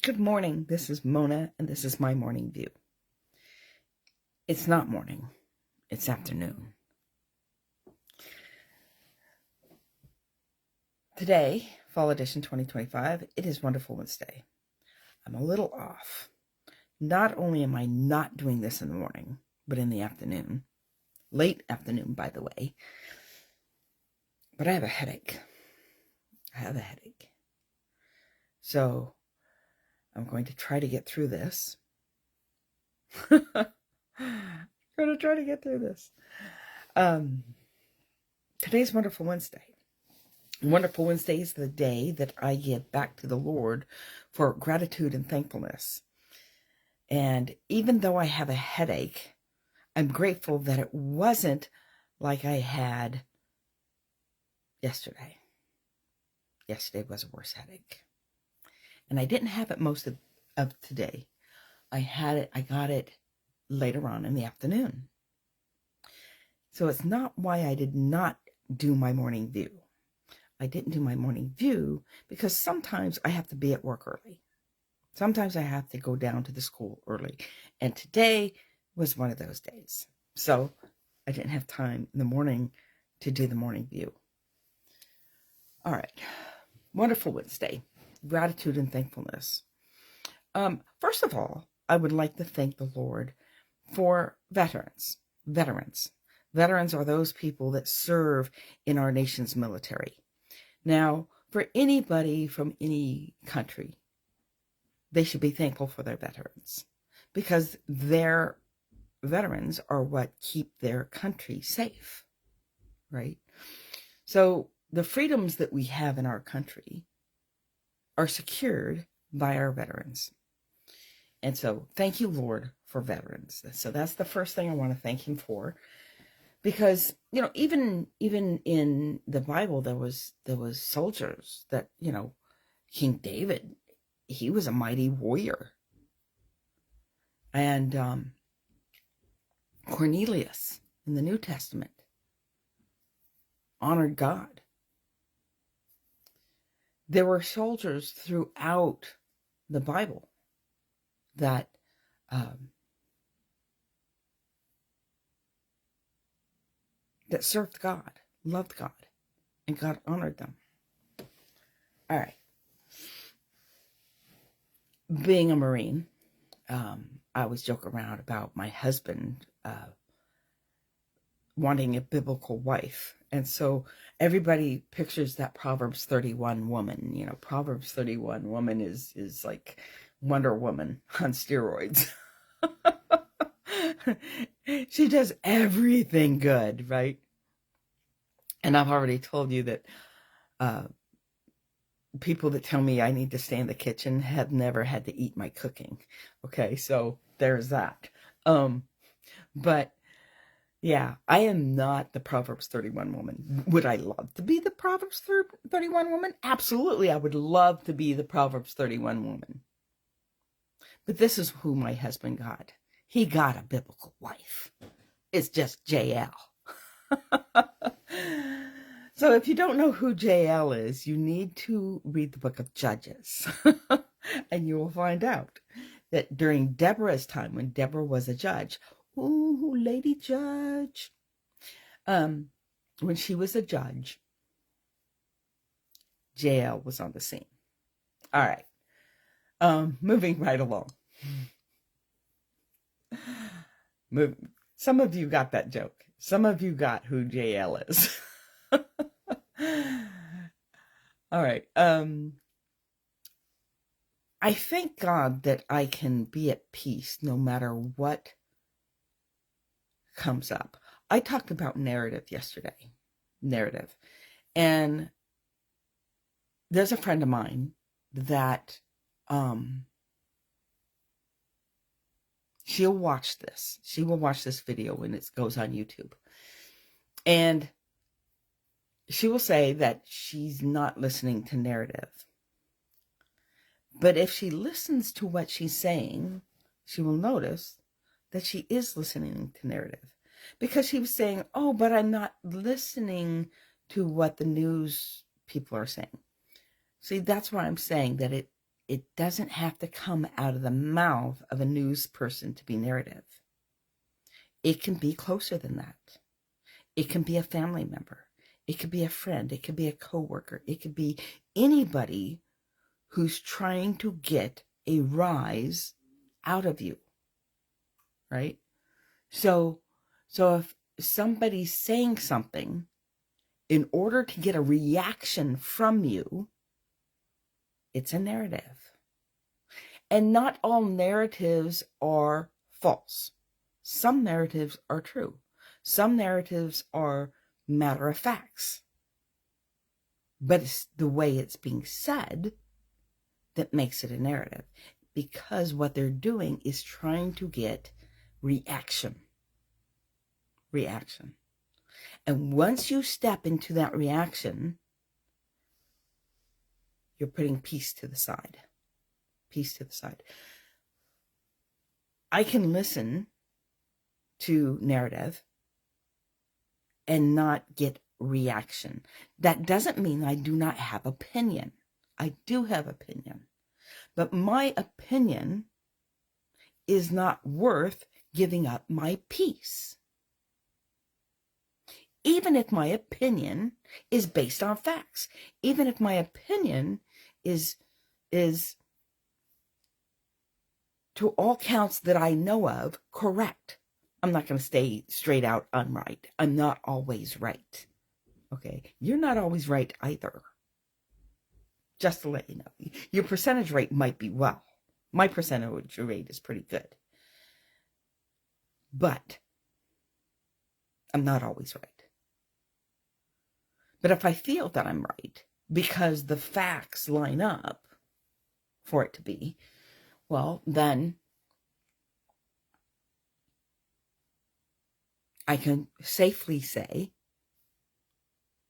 Good morning. This is Mona, and this is my morning view. It's not morning, it's afternoon. Today, Fall Edition 2025, it is Wonderful Wednesday. I'm a little off. Not only am I not doing this in the morning, but in the afternoon. Late afternoon, by the way. But I have a headache. So, I'm going to try to get through this. Today's Wonderful Wednesday. Wonderful Wednesday is the day that I give back to the Lord for gratitude and thankfulness. And even though I have a headache, I'm grateful that it wasn't like I had yesterday. Yesterday was a worse headache. And I didn't have it most of today. I got it later on in the afternoon. So it's not why I did not do my morning view. I didn't do my morning view because sometimes I have to be at work early. Sometimes I have to go down to the school early. And today was one of those days. So I didn't have time in the morning to do the morning view. All right. Wonderful Wednesday. Gratitude and thankfulness. First of all, I would like to thank the Lord for veterans. Veterans are those people that serve in our nation's military. Now, for anybody from any country, they should be thankful for their veterans because their veterans are what keep their country safe, right? So the freedoms that we have in our country are secured by our veterans. And so thank you, Lord, for veterans. So that's the first thing I want to thank him for. Because, even in the Bible, there was soldiers that, King David, he was a mighty warrior. And Cornelius in the New Testament honored God. There were soldiers throughout the Bible that that served God, loved God, and God honored them. All right. Being a Marine, I always joke around about my husband wanting a biblical wife. And so everybody pictures that Proverbs 31 woman. Proverbs 31 woman is like Wonder Woman on steroids. She does everything good, right? And I've already told you that people that tell me I need to stay in the kitchen have never had to eat my cooking. Okay, so there's that. But yeah, I am not the Proverbs 31 woman. Would I love to be the Proverbs 31 woman? Absolutely, I would love to be the Proverbs 31 woman. But this is who my husband got. He got a biblical wife. It's just JL. So if you don't know who JL is, you need to read the book of Judges. And you will find out that during Deborah's time, when Deborah was a judge, ooh, lady judge, when she was a judge, JL was on the scene. All right. Moving right along. Some of you got that joke. Some of you got who JL is. All right. I thank God that I can be at peace no matter what comes up. I talked about narrative yesterday. Narrative. And there's a friend of mine that she'll watch this. She will watch this video when it goes on YouTube. And she will say that she's not listening to narrative. But if she listens to what she's saying, she will notice that she is listening to narrative. Because she was saying, oh, but I'm not listening to what the news people are saying. See, that's why I'm saying that it doesn't have to come out of the mouth of a news person to be narrative. It can be closer than that. It can be a family member. It could be a friend. It could be a coworker. It could be anybody who's trying to get a rise out of you, right? So if somebody's saying something in order to get a reaction from you, it's a narrative. And not all narratives are false. Some narratives are true. Some narratives are matter of facts. But it's the way it's being said that makes it a narrative. Because what they're doing is trying to get reaction. Reaction. And once you step into that reaction, you're putting peace to the side. Peace to the side. I can listen to narrative and not get reaction. That doesn't mean I do not have opinion. I do have opinion. But my opinion is not worth giving up my peace. Even if my opinion is based on facts. Even if my opinion is to all counts that I know of, correct. I'm not going to stay straight out unright. I'm not always right. Okay? You're not always right either. Just to let you know. Your percentage rate might be well. My percentage rate is pretty good. But I'm not always right. But if I feel that I'm right, because the facts line up for it to be, well, then I can safely say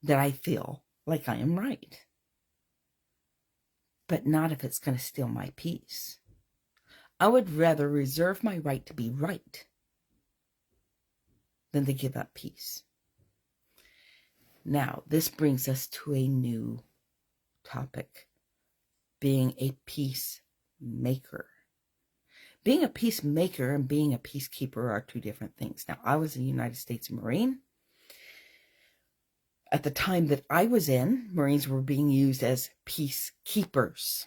that I feel like I am right. But not if it's going to steal my peace. I would rather reserve my right to be right than to give up peace. Now, this brings us to a new topic, being a peacemaker. Being a peacemaker and being a peacekeeper are two different things. Now, I was a United States Marine. At the time that I was in, Marines were being used as peacekeepers.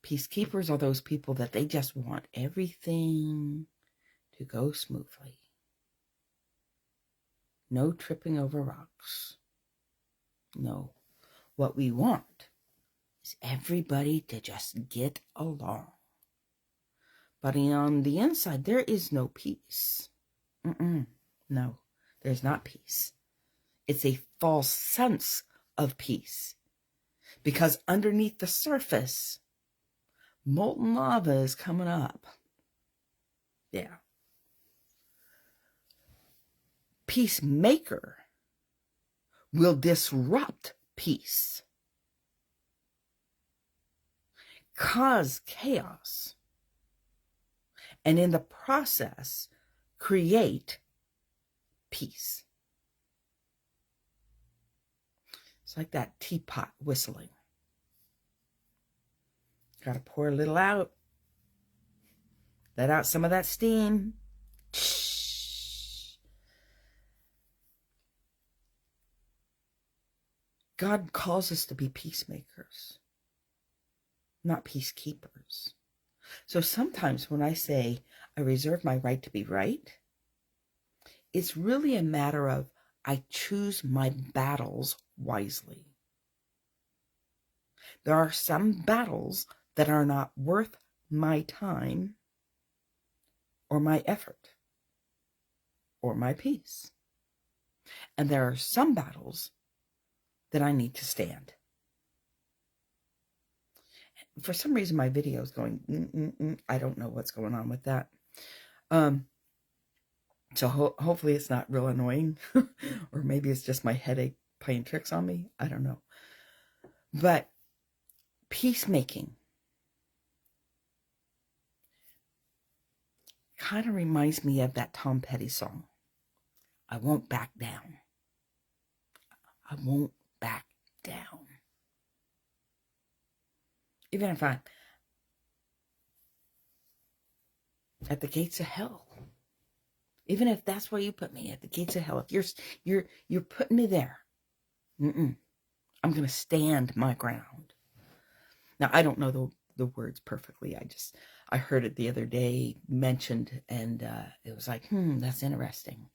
Peacekeepers are those people that they just want everything to go smoothly. No tripping over rocks. No. What we want is everybody to just get along. But on the inside, there is no peace. No, there's not peace. It's a false sense of peace. Because underneath the surface, molten lava is coming up. Yeah. Peacemaker will disrupt peace, cause chaos, and in the process, create peace. It's like that teapot whistling. Got to pour a little out. Let out some of that steam. God calls us to be peacemakers, not peacekeepers. So sometimes when I say I reserve my right to be right, it's really a matter of I choose my battles wisely. There are some battles that are not worth my time or my effort or my peace. And there are some battles that I need to stand. For some reason, my video is going, I don't know what's going on with that. So hopefully it's not real annoying. Or maybe it's just my headache playing tricks on me. I don't know. But peacemaking kind of reminds me of that Tom Petty song. I won't back down. I won't back down. Even if at the gates of hell. Even if that's where you put me, at the gates of hell. If you're putting me there, I'm going to stand my ground. Now, I don't know the words perfectly. I heard it the other day mentioned, and it was like, that's interesting.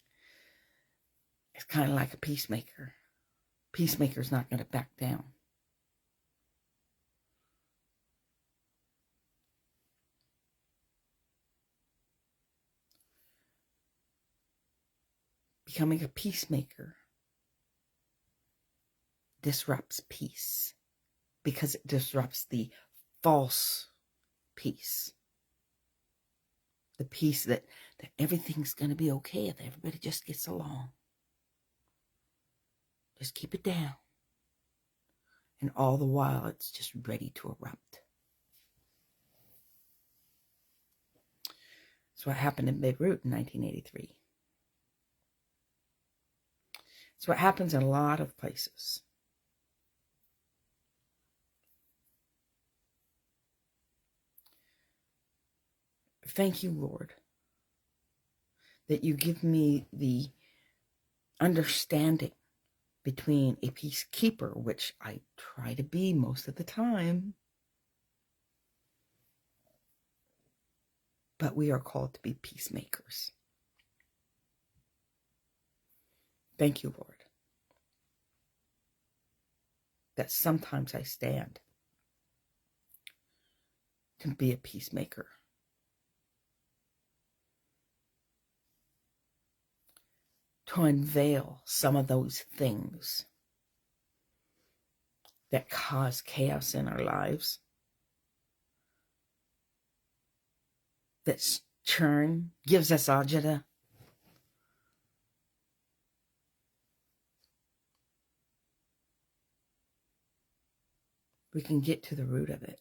It's kind of like a peacemaker. Peacemaker's not going to back down. Becoming a peacemaker disrupts peace because it disrupts the false peace. The peace that everything's going to be okay if everybody just gets along. Just keep it down. And all the while, it's just ready to erupt. That's what happened in Beirut in 1983. It's what happens in a lot of places. Thank you, Lord, that you give me the understanding between a peacekeeper, which I try to be most of the time, but we are called to be peacemakers. Thank you, Lord, that sometimes I stand to be a peacemaker. To unveil some of those things that cause chaos in our lives, that churn, gives us agita. We can get to the root of it.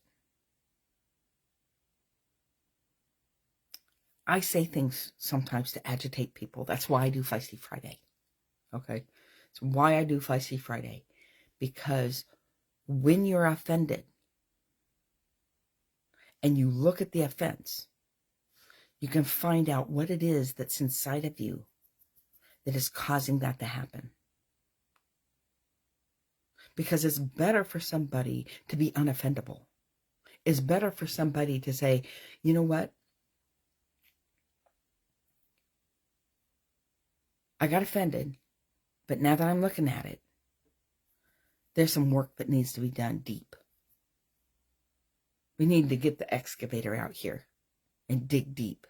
I say things sometimes to agitate people. That's why I do Feisty Friday. Okay? It's why I do Feisty Friday. Because when you're offended and you look at the offense, you can find out what it is that's inside of you that is causing that to happen. Because it's better for somebody to be unoffendable. It's better for somebody to say, you know what? I got offended, but now that I'm looking at it, there's some work that needs to be done deep. We need to get the excavator out here and dig deep.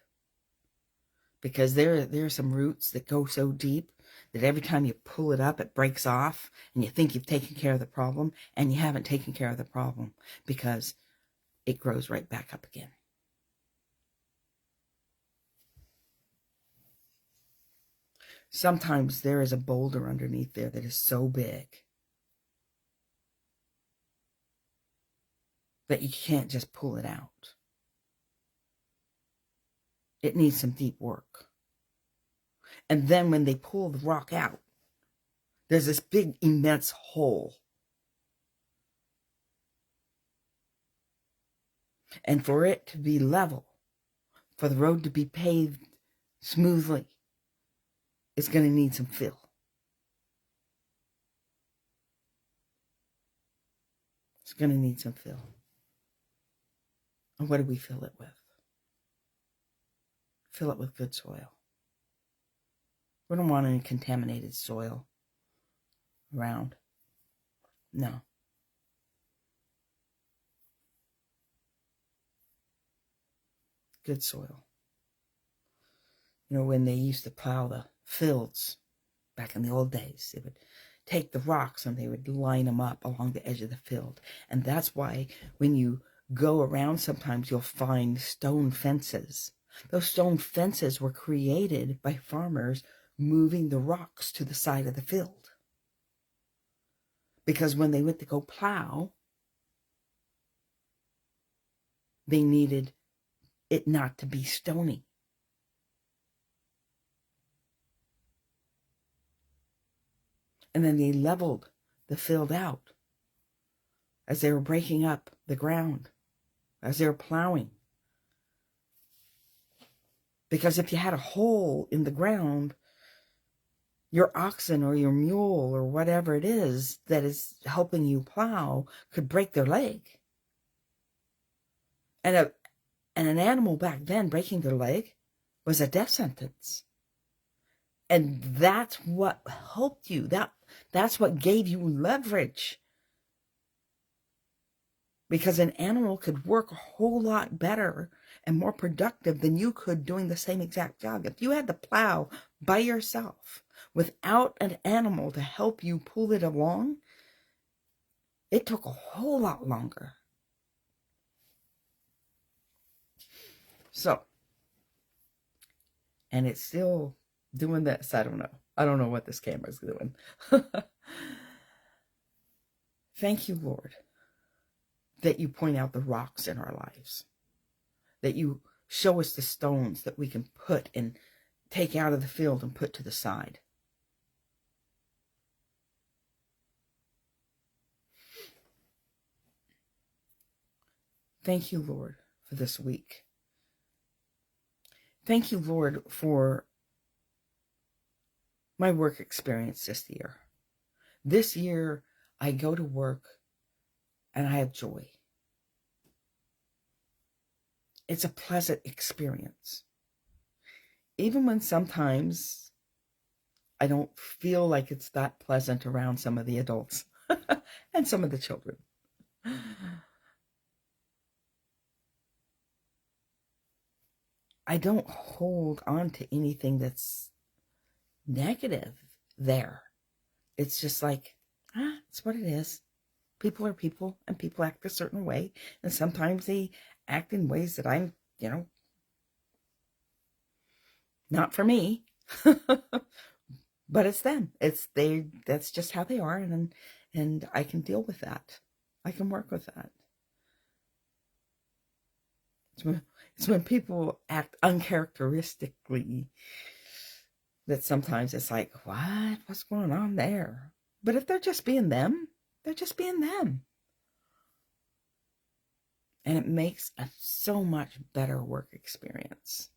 Because there are some roots that go so deep that every time you pull it up, it breaks off, and you think you've taken care of the problem, and you haven't taken care of the problem because it grows right back up again. Sometimes there is a boulder underneath there that is so big that you can't just pull it out. It needs some deep work. And then when they pull the rock out, there's this big, immense hole. And for it to be level, for the road to be paved smoothly, it's going to need some fill. It's going to need some fill. And what do we fill it with? Fill it with good soil. We don't want any contaminated soil around. No. Good soil. You know, when they used to plow the fields back in the old days, they would take the rocks and they would line them up along the edge of the field. And that's why when you go around, sometimes you'll find stone fences. Those stone fences were created by farmers moving the rocks to the side of the field. Because when they went to go plow, they needed it not to be stony. And then they leveled the field out as they were breaking up the ground, as they were plowing. Because if you had a hole in the ground, your oxen or your mule or whatever it is that is helping you plow could break their leg. And an animal back then breaking their leg was a death sentence. And that's what helped you. That's what gave you leverage. Because an animal could work a whole lot better and more productive than you could doing the same exact job. If you had to plow by yourself without an animal to help you pull it along, it took a whole lot longer. So, and it's still doing this. I don't know. I don't know what this camera's doing. Thank you, Lord, that you point out the rocks in our lives, that you show us the stones that we can put and take out of the field and put to the side. Thank you, Lord, for this week. Thank you, Lord, for my work experience this year. This year, I go to work and I have joy. It's a pleasant experience. Even when sometimes I don't feel like it's that pleasant around some of the adults and some of the children. I don't hold on to anything that's negative there. It's just like, it's what it is. People are people, and people act a certain way. And sometimes they act in ways that I'm, not for me. But it's them. That's just how they are, and I can deal with that. I can work with that. It's when people act uncharacteristically that sometimes it's like, what's going on there? But if they're just being them, they're just being them. And it makes a so much better work experience.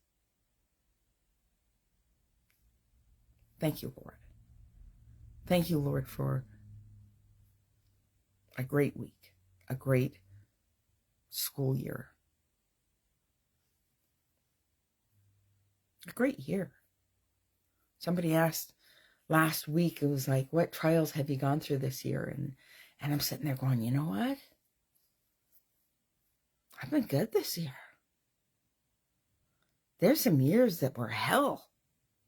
Thank you, Lord. Thank you, Lord, for a great week, a great school year, a great year. Somebody asked last week, it was like, what trials have you gone through this year? And I'm sitting there going, you know what? I've been good this year. There's some years that were hell.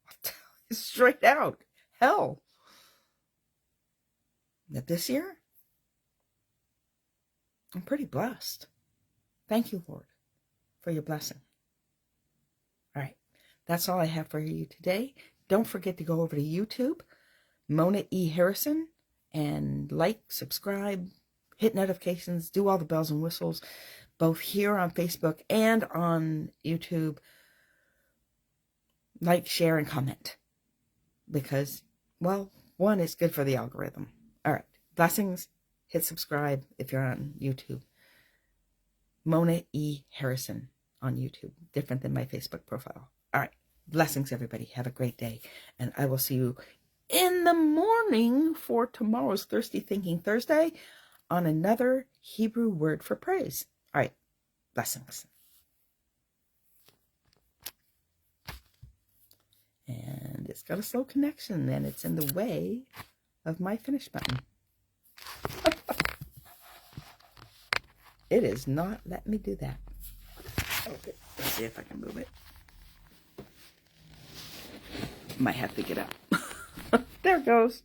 I'll tell you straight out, hell. But this year, I'm pretty blessed. Thank you, Lord, for your blessing. All right, that's all I have for you today. Don't forget to go over to YouTube, Mona E. Harrison, and like, subscribe, hit notifications, do all the bells and whistles, both here on Facebook and on YouTube. Like, share, and comment. Because, well, one, it's good for the algorithm. All right, blessings. Hit subscribe if you're on YouTube. Mona E. Harrison on YouTube. Different than my Facebook profile. All right. Blessings, everybody. Have a great day. And I will see you in the morning for tomorrow's Thirsty Thinking Thursday on another Hebrew word for praise. All right. Blessings. And it's got a slow connection, and it's in the way of my finish button. It is not letting me do that. Okay, let's see if I can move it. Might have to get up. There it goes.